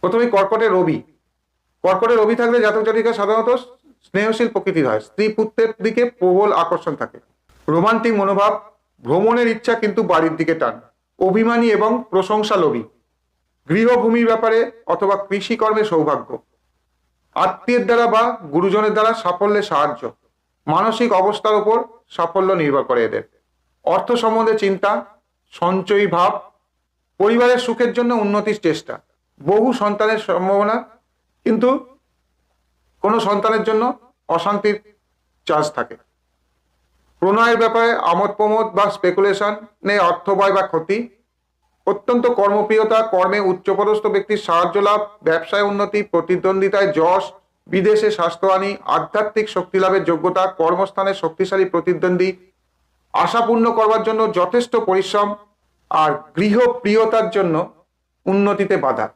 প্রথমে কর্কটে রবি। কর্কটে রবি থাকলে জাতক জাতিকা সাধারণত স্নেহশীল প্রকৃতির হয়, স্ত্রী পুত্রের দিকে প্রবল আকর্ষণ থাকে, রোমান্টিক মনোভাব, ভ্রমণের ইচ্ছা কিন্তু বাড়ির দিকে টান, অভিমানী এবং প্রশংসা লোভী, গৃহভূমির ব্যাপারে অথবা কৃষিকর্মে সৌভাগ্য, আত্মীয়ের দ্বারা বা গুরুজনের দ্বারা সাফল্যে সাহায্য, মানসিক অবস্থার উপর সাফল্য নির্ভর করে এদের, অর্থ সম্বন্ধে চিন্তা, সঞ্চয়ী ভাব, পরিবারের সুখের জন্য উন্নতির চেষ্টা, বহু সন্তানের সম্ভাবনা, কিন্তু কোনো সন্তানের জন্য অশান্তির চান্স থাকে, প্রণয়ের ব্যাপারে আমোদ প্রমোদ বা স্পেকুলেশনে অর্থ ব্যয় বা ক্ষতি, অত্যন্ত কর্মপ্রিয়তা, কর্মে উচ্চপদস্থ ব্যক্তির সাহায্য লাভ, ব্যবসায় উন্নতি, প্রতিদ্বন্দ্বিতায় যশ, বিদেশে স্বাস্থ্যহানি, আধ্যাত্মিক শক্তি লাভের যোগ্যতা, কর্মস্থানে শক্তিশালী প্রতিদ্বন্দ্বী, আশা পূর্ণ করবার জন্য যথেষ্ট পরিশ্রম, আর গৃহপ্রিয়তার জন্য উন্নতিতে বাধা।